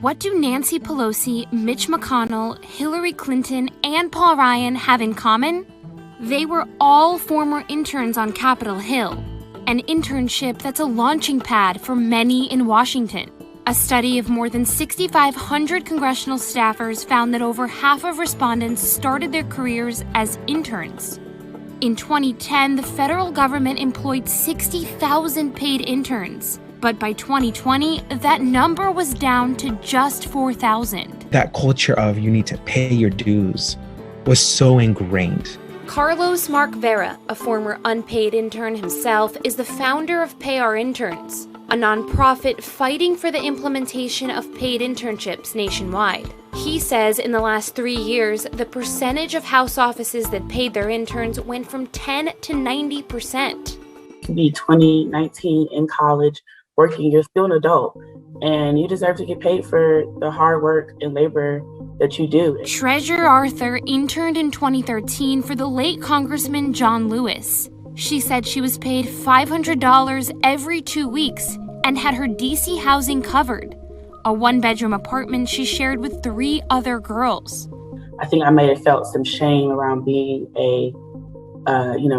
What do Nancy Pelosi, Mitch McConnell, Hillary Clinton, and Paul Ryan have in common? They were all former interns on Capitol Hill, an internship that's a launching pad for many in Washington. A study of more than 6,500 congressional staffers found that over half of respondents started their careers as interns. In 2010, the federal government employed 60,000 paid interns. But by 2020, that number was down to just 4,000. That culture of you need to pay your dues was so ingrained. Carlos Mark Vera, a former unpaid intern himself, is the founder of Pay Our Interns, a nonprofit fighting for the implementation of paid internships nationwide. He says in the last 3 years, the percentage of house offices that paid their interns went from 10 to 90%. You can be 20, 19 in college, working, you're still an adult, and you deserve to get paid for the hard work and labor that you do. Treasurer Arthur interned in 2013 for the late Congressman John Lewis. She said she was paid $500 every 2 weeks and had her DC housing covered, a one-bedroom apartment she shared with 3 other girls. I think I may have felt some shame around being a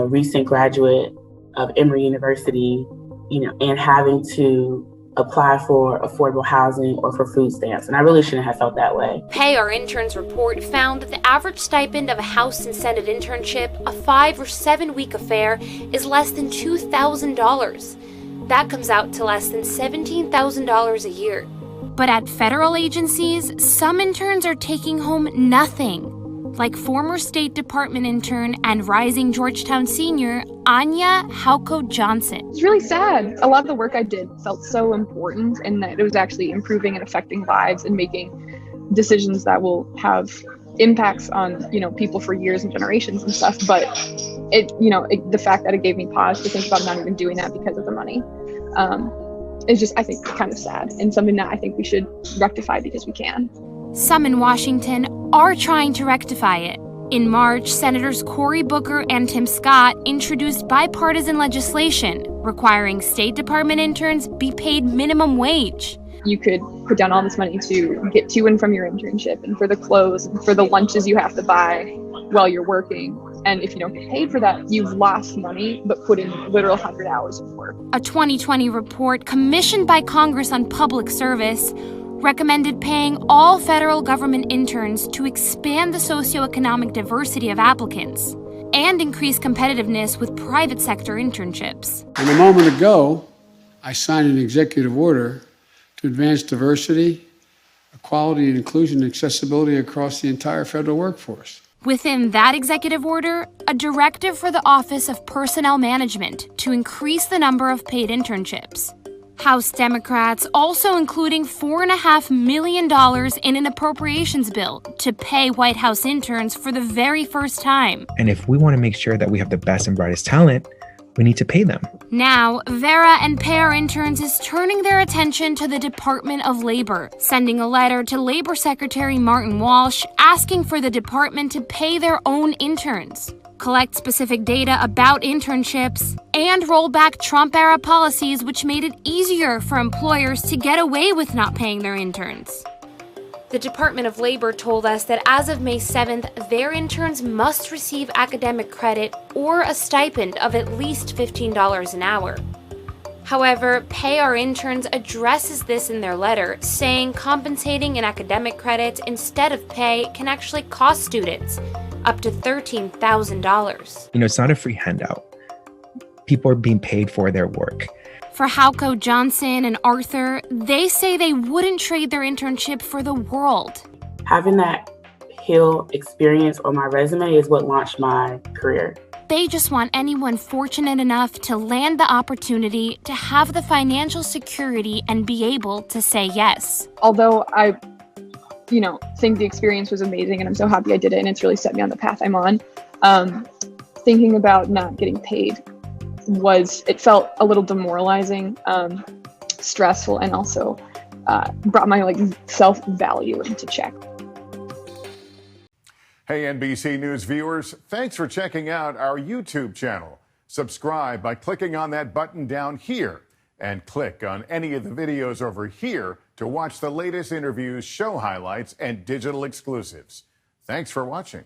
recent graduate of Emory University, and having to apply for affordable housing or for food stamps. And I really shouldn't have felt that way. Pay Our Interns report found that the average stipend of a House and Senate internship, a 5 or 7 week affair, is less than $2,000. That comes out to less than $17,000 a year. But at federal agencies, some interns are taking home nothing, like former State Department intern and rising Georgetown senior Anya Hauko Johnson. It's really sad. A lot of the work I did felt so important, and that it was actually improving and affecting lives and making decisions that will have impacts on, people for years and generations and stuff. But the fact that it gave me pause to think about not even doing that because of the money, is just, I think, kind of sad, and something that I think we should rectify because we can. Some in Washington are trying to rectify it. In March, Senators Cory Booker and Tim Scott introduced bipartisan legislation requiring State Department interns be paid minimum wage. You could put down all this money to get to and from your internship, and for the clothes, and for the lunches you have to buy while you're working. And if you don't get paid for that, you've lost money, but put in literal 100 hours of work. A 2020 report commissioned by Congress on public service recommended paying all federal government interns to expand the socioeconomic diversity of applicants and increase competitiveness with private sector internships. And a moment ago, I signed an executive order to advance diversity, equality, and inclusion and accessibility across the entire federal workforce. Within that executive order, a directive for the Office of Personnel Management to increase the number of paid internships. House Democrats also including $4.5 million in an appropriations bill to pay White House interns for the very first time. And if we want to make sure that we have the best and brightest talent, we need to pay them. Now, Vera and Pay Our Interns is turning their attention to the Department of Labor, sending a letter to Labor Secretary Martin Walsh asking for the department to pay their own interns, collect specific data about internships, and roll back Trump-era policies which made it easier for employers to get away with not paying their interns. The Department of Labor told us that as of May 7th, their interns must receive academic credit or a stipend of at least $15 an hour. However, Pay Our Interns addresses this in their letter, saying compensating an academic credit instead of pay can actually cost students up to $13,000. It's not a free handout. People are being paid for their work. For Hauko Johnson and Arthur, they say they wouldn't trade their internship for the world. Having that Hill experience on my resume is what launched my career. They just want anyone fortunate enough to land the opportunity to have the financial security and be able to say yes. Although I think the experience was amazing and I'm so happy I did it and it's really set me on the path I'm on, thinking about not getting paid it felt a little demoralizing, stressful, and also brought my self-value into check. Hey, NBC News viewers, thanks for checking out our YouTube channel. Subscribe by clicking on that button down here. And click on any of the videos over here to watch the latest interviews, show highlights, and digital exclusives. Thanks for watching.